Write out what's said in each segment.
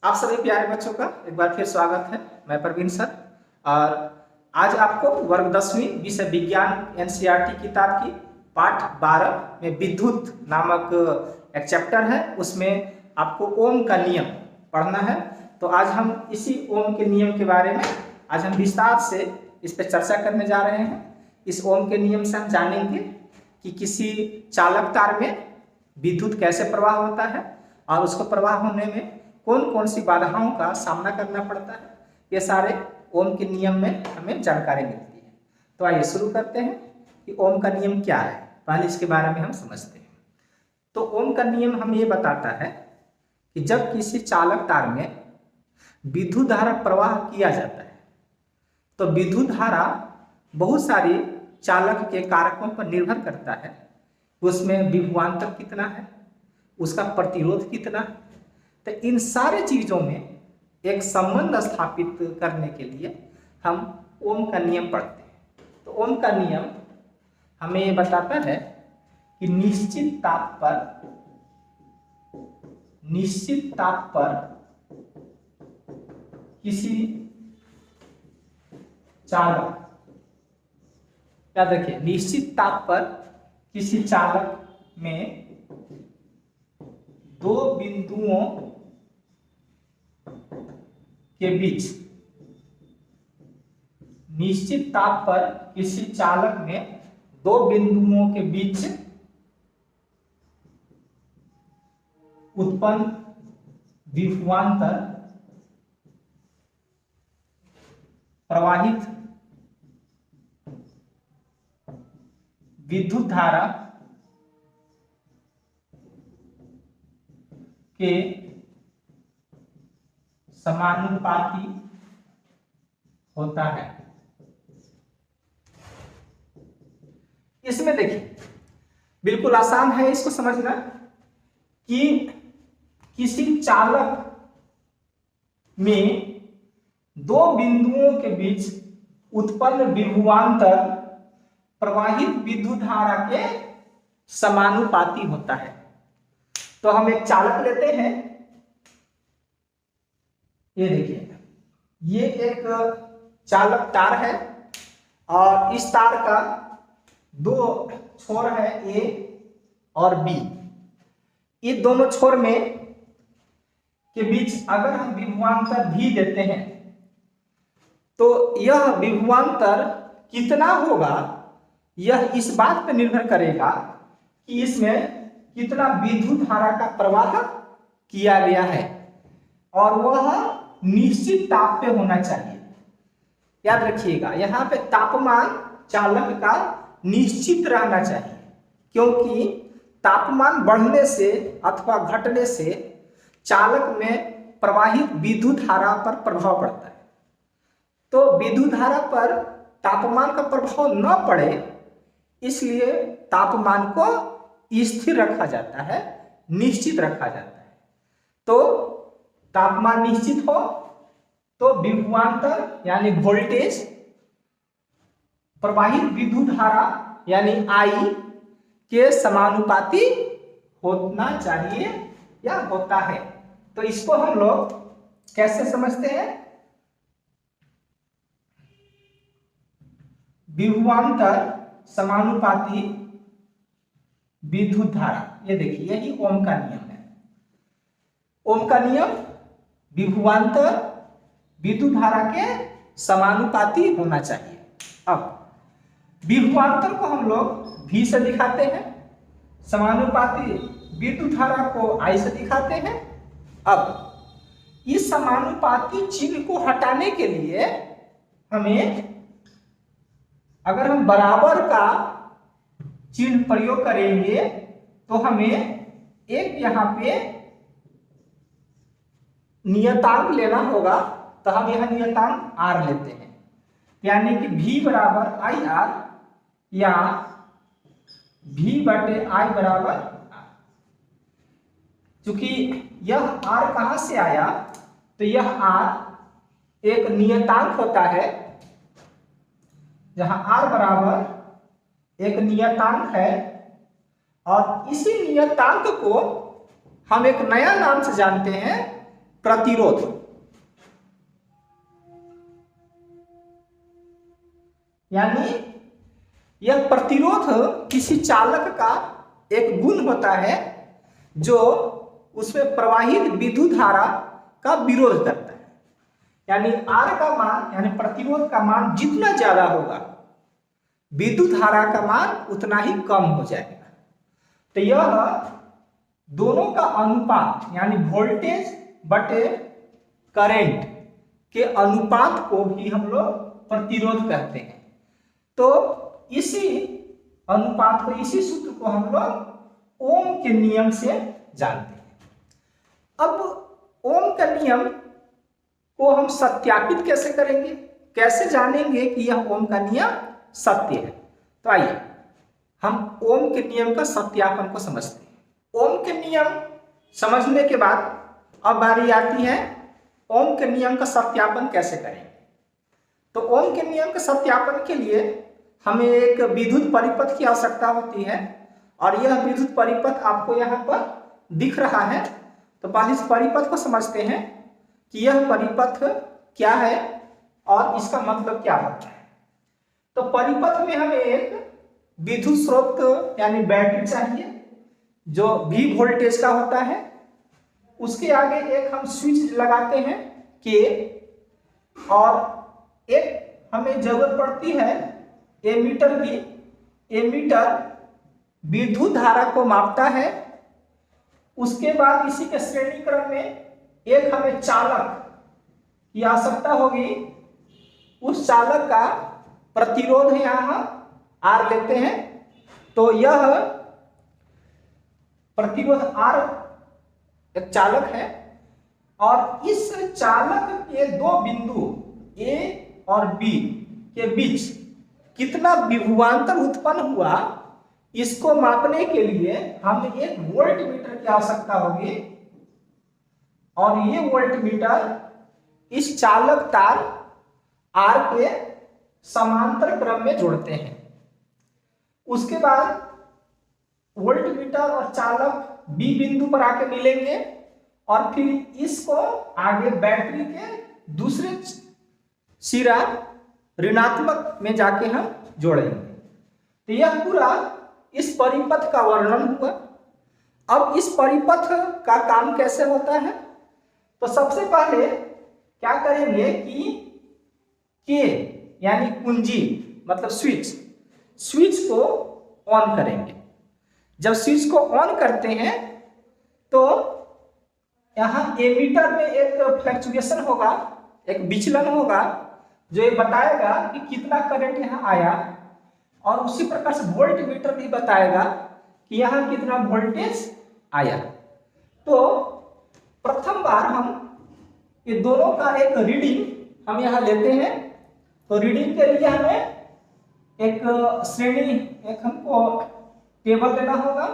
आप सभी प्यारे बच्चों का एक बार फिर स्वागत है। मैं प्रवीण सर और आज आपको वर्ग 10वीं विषय विज्ञान एनसीईआरटी किताब की पाठ 12 में विद्युत नामक एक चैप्टर है, उसमें आपको ओम का नियम पढ़ना है। तो आज हम इसी ओम के नियम के बारे में आज हम विस्तार से इस पर चर्चा करने जा रहे हैं। इस ओम के नियम से हम जानेंगे कि किसी चालक तार में विद्युत कैसे प्रवाह होता है और उसको प्रवाह होने में कौन कौन सी बाधाओं का सामना करना पड़ता है। ये सारे ओम के नियम में हमें जानकारी मिलती है। तो आइए शुरू करते हैं कि ओम का नियम क्या है। पहले इसके बारे में हम समझते हैं। तो ओम का नियम हमें ये बताता है कि जब किसी चालक तार में विद्युत धारा प्रवाह किया जाता है तो विद्युत धारा बहुत सारी चालक के कारकों पर निर्भर करता है। उसमें विभवांतर कितना है, उसका प्रतिरोध कितना है। तो इन सारे चीजों में एक संबंध स्थापित करने के लिए हम ओम का नियम पढ़ते हैं। तो ओम का नियम हमें ये बताता है कि निश्चित ताप पर किसी चालक, क्या देखिए, निश्चित ताप पर किसी चालक में दो बिंदुओं के बीच, निश्चित ताप पर किसी चालक में दो बिंदुओं के बीच उत्पन्न विभवांतर प्रवाहित विद्युत धारा के समानुपाती होता है। इसमें देखिए बिल्कुल आसान है इसको समझना कि किसी चालक में दो बिंदुओं के बीच उत्पन्न विभवांतर प्रवाहित विद्युत धारा के समानुपाती होता है। तो हम एक चालक लेते हैं, ये देखिए, ये एक चालक तार है और इस तार का दो छोर है ए और बी। इस दोनों छोर में के बीच अगर हम विभवांतर भी देते हैं तो यह विभवांतर कितना होगा, यह इस बात पर निर्भर करेगा कि इसमें कितना विद्युत धारा का प्रवाह किया गया है और वह निश्चित ताप पे होना चाहिए। याद रखिएगा, यहाँ पे तापमान चालक का निश्चित रहना चाहिए, क्योंकि तापमान बढ़ने से अथवा घटने से चालक में प्रवाहित विद्युत धारा पर प्रभाव पड़ता है। तो विद्युत धारा पर तापमान का प्रभाव न पड़े इसलिए तापमान को स्थिर रखा जाता है, निश्चित रखा जाता है। तो तापमान निश्चित हो तो विभवांतर यानी वोल्टेज प्रवाहित विद्युत धारा यानी आई के समानुपाती होना चाहिए या होता है। तो इसको हम लोग कैसे समझते हैं, विभवांतर समानुपाती विद्युत धारा। ये देखिए, यही ओम का नियम है। ओम का नियम विभवांतर विद्युत धारा के समानुपाती होना चाहिए। अब विभवांतर को हम लोग V से दिखाते हैं, समानुपाती विद्युत धारा को I से दिखाते हैं। अब इस समानुपाती चिन्ह को हटाने के लिए हमें, अगर हम बराबर का चिन्ह प्रयोग करेंगे तो हमें एक यहाँ पे नियतांक लेना होगा। तो हम यह नियतांक R लेते हैं, यानी कि V बराबर आई आर या V बटे I बराबर R। चूंकि यह R कहां से आया, तो यह R एक नियतांक होता है, जहां R बराबर एक नियतांक है और इसी नियतांक को हम एक नया नाम से जानते हैं प्रतिरोध, यानी यह प्रतिरोध किसी चालक का एक गुण होता है जो उसमें प्रवाहित विद्युत धारा का विरोध करता है। यानी R का मान, यानी प्रतिरोध का मान जितना ज्यादा होगा, विद्युत धारा का मान उतना ही कम हो जाएगा। तो यह दोनों का अनुपात, यानी वोल्टेज बटे करंट के अनुपात को भी हम लोग प्रतिरोध कहते हैं। तो इसी अनुपात को, इसी सूत्र को हम लोग ओम के नियम से जानते हैं। अब ओम का नियम को हम सत्यापित कैसे करेंगे, कैसे जानेंगे कि यह ओम का नियम सत्य है? तो आइए हम ओम के नियम का सत्यापन को समझते हैं। ओम के नियम समझने के बाद अब बारी आती है ओम के नियम का सत्यापन कैसे करेंगे। तो ओम के नियम के सत्यापन के लिए हमें एक विद्युत परिपथ की आवश्यकता होती है, और यह विद्युत परिपथ आपको यहाँ पर दिख रहा है। तो पहले इस परिपथ को समझते हैं कि यह परिपथ क्या है और इसका मतलब क्या होता है। तो परिपथ में हमें एक विद्युत स्रोत यानी बैटरी चाहिए जो V वोल्टेज का होता है। उसके आगे एक हम स्विच लगाते हैं K, और एक हमें जरूरत पड़ती है एमीटर की। एमीटर विद्युत धारा को मापता है। उसके बाद इसी के श्रेणी क्रम में एक हमें चालक की आवश्यकता होगी। उस चालक का प्रतिरोध है, यहाँ R लेते हैं। तो यह प्रतिरोध R एक चालक है, और इस चालक के दो बिंदु A और B के बीच कितना विभवांतर उत्पन्न हुआ, इसको मापने के लिए हमें एक वोल्ट मीटर की आवश्यकता होगी। और ये वोल्ट मीटर इस चालक तार R के समांतर क्रम में जोड़ते हैं। उसके बाद वोल्ट मीटर और चालक B बिंदु पर आके मिलेंगे, और फिर इसको आगे बैटरी के दूसरे सिरा ऋणात्मक में जाके हम जोड़ेंगे। तो यह पूरा इस परिपथ का वर्णन हुआ। अब इस परिपथ का काम कैसे होता है? तो सबसे पहले क्या करेंगे कि K यानी कुंजी मतलब स्विच को ऑन करेंगे। जब स्विच को ऑन करते हैं तो यहाँ एमीटर में एक फ्लक्चुएशन होगा, एक विचलन होगा, जो ये बताएगा कि कितना करंट यहाँ आया, और उसी प्रकार से वोल्ट मीटर भी बताएगा कि यहाँ कितना वोल्टेज आया। तो प्रथम बार हम ये दोनों का एक रीडिंग हम यहाँ लेते हैं। तो रीडिंग के लिए हमें एक श्रेणी, एक हमको टेबल लेना होगा।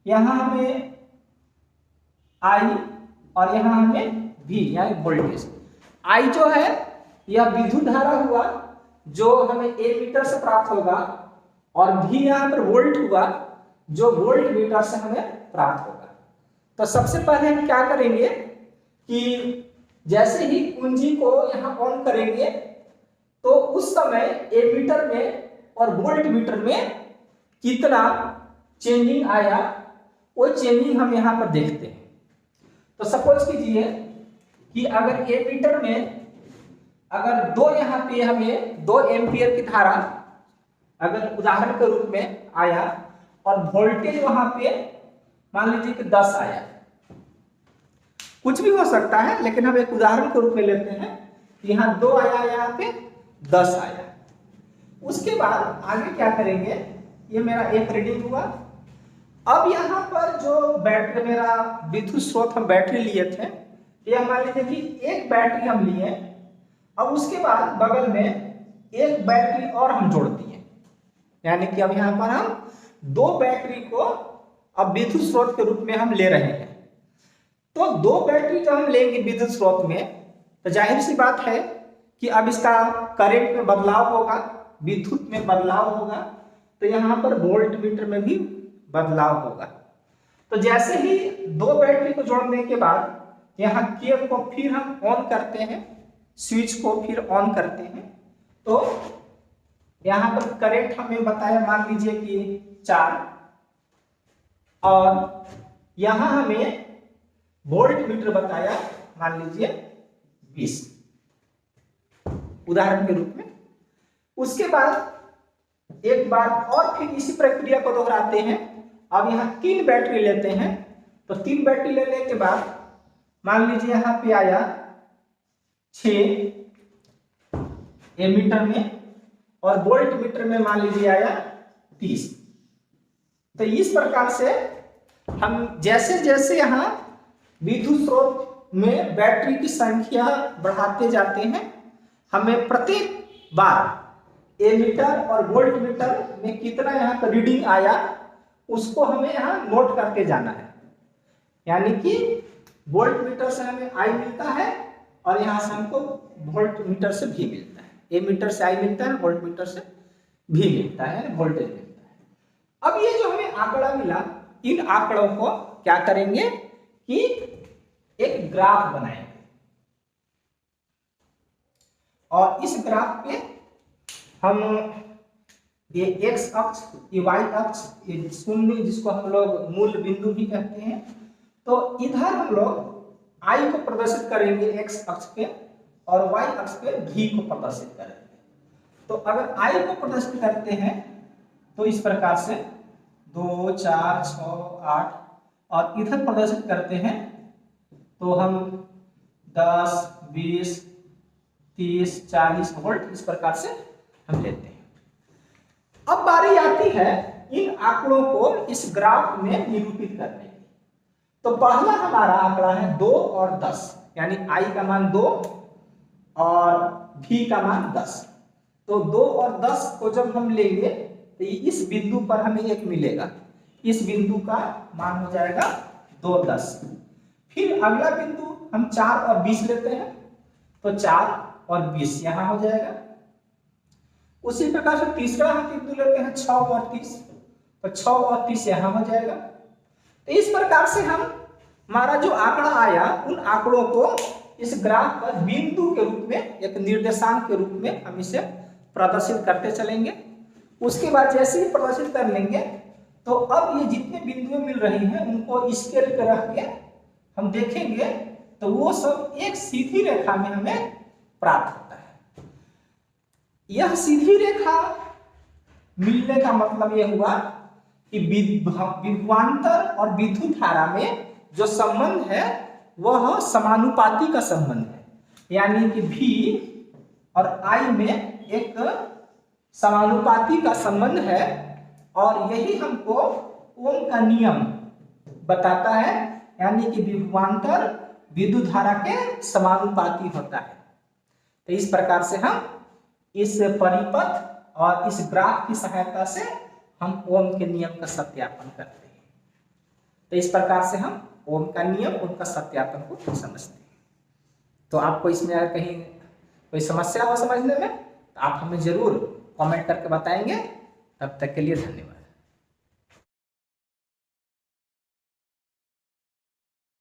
यहाँ हमें I और यहाँ हमें V यानी वोल्टेज। I जो है यह विद्युत धारा हुआ जो हमें एमीटर से प्राप्त होगा, और V यहाँ पर वोल्ट हुआ जो वोल्ट मीटर से हमें प्राप्त होगा। तो सबसे पहले हम क्या करेंगे कि जैसे ही कुंजी को यहाँ ऑन करेंगे तो उस समय एमीटर में और वोल्ट मीटर में कितना चेंजिंग आया, वो चेंजिंग हम यहाँ पर देखते हैं। तो सपोज कीजिए कि अगर एमीटर में अगर दो यहाँ पे हमें 2 एम्पियर की धारा अगर उदाहरण के रूप में आया, और वोल्टेज वहां पे मान लीजिए कि 10 आया, कुछ भी हो सकता है लेकिन हम एक उदाहरण के रूप में लेते हैं। यहाँ 2 आया, यहाँ पे 10 आया। उसके बाद आगे क्या करेंगे, ये मेरा एक रीडिंग हुआ। अब यहाँ पर जो बैटरी, मेरा विद्युत स्रोत हम बैटरी लिए थे, ये मान लीजिए कि एक बैटरी हम लिए। अब उसके बाद बगल में एक बैटरी और हम जोड़ दिए, यानी कि अब यहाँ पर हम 2 बैटरी को अब विद्युत स्रोत के रूप में हम ले रहे हैं। तो 2 बैटरी जो हम लेंगे विद्युत स्रोत में, तो जाहिर सी बात है कि अब इसका करंट में बदलाव होगा, विद्युत में बदलाव होगा, तो यहाँ पर वोल्ट मीटर में भी बदलाव होगा। तो जैसे ही 2 बैटरी को जोड़ने के बाद यहाँ के को फिर हम ऑन करते हैं, स्विच को फिर ऑन करते हैं, तो यहाँ पर करंट हमें बताया मान लीजिए कि 4, और यहाँ हमें वोल्ट मीटर बताया मान लीजिए 20 उदाहरण के रूप में। उसके बाद एक बार और फिर इसी प्रक्रिया को दोहराते हैं। अब यहाँ 3 बैटरी लेते हैं, तो 3 बैटरी लेने के बाद मान लीजिए यहाँ पे आया 6 एमीटर में, और वोल्ट मीटर में मान लीजिए आया 30। तो इस प्रकार से हम जैसे जैसे यहाँ विद्युत स्रोत में बैटरी की संख्या बढ़ाते जाते हैं, हमें प्रत्येक बार एमीटर और वोल्ट मीटर में कितना यहाँ पर रीडिंग आया उसको हमें यहाँ नोट करके जाना है। यानी कि वोल्ट मीटर से हमें आई मिलता है और यहाँ से हमको वोल्ट मीटर से भी मिलता है। एमीटर से आई मिलता है, वोल्ट मीटर से भी मिलता है, वोल्टेज मिलता है। अब ये जो हमें आंकड़ा मिला, इन आंकड़ों को क्या करेंगे कि एक ग्राफ बनाएंगे, और इस ग्राफ पे हम ये एक्स अक्ष, ये वाई अक्ष, ये शून्य जिसको हम लोग मूल बिंदु भी कहते हैं, तो इधर हम लोग आई को प्रदर्शित करेंगे एक्स अक्ष पे, और वाई अक्ष पे भी को प्रदर्शित करेंगे। तो अगर आई को प्रदर्शित करते हैं तो इस प्रकार से 2, 4, 6, 8, और इधर प्रदर्शित करते हैं तो हम 10, 20, 30, 40 वोल्ट इस प्रकार से हम लेते हैं। अब बारी आती है इन आंकड़ों को इस ग्राफ में निरूपित करने की। तो पहला हमारा आंकड़ा है 2 और 10, यानी आई का मान 2 और भी का मान 10। तो 2 और 10 को जब हम लेंगे तो इस बिंदु पर हमें एक मिलेगा, इस बिंदु का मान हो जाएगा 2, 10। फिर अगला बिंदु हम 4 और 20 लेते हैं, तो 4 और 20 यहां हो जाएगा। उसी प्रकार से तीसरा हम बिंदु लेते हैं 6 और 30, तो 6 और 30 यहां हो जाएगा। तो इस प्रकार से हम हमारा जो आंकड़ा आया उन आंकड़ों को इस ग्राफ पर बिंदु के रूप में, एक निर्देशांक के रूप में हम इसे प्रदर्शित करते चलेंगे। उसके बाद जैसे ही प्रदर्शित कर लेंगे तो अब ये जितने बिंदुएं मिल रही हैं उनको स्केल पे रख के हम देखेंगे तो वो सब एक सीधी रेखा में हमें प्राप्त होता है। यह सीधी रेखा मिलने का मतलब यह हुआ कि विभवांतर और विद्युत धारा में जो संबंध है वह समानुपाती का संबंध है, यानी कि V और I में एक समानुपाती का संबंध है, और यही हमको ओम का नियम बताता है, यानी कि विभवांतर विद्युत धारा के समानुपाती होता है। तो इस प्रकार से हम इस परिपथ और इस ग्राफ की सहायता से हम ओम के नियम का सत्यापन करते हैं। तो इस प्रकार से हम ओम का नियम, उनका सत्यापन को समझते हैं। तो आपको इसमें अगर कहीं कोई समस्या हो समझने में तो आप हमें जरूर कमेंट करके बताएंगे। तब तक के लिए धन्यवाद।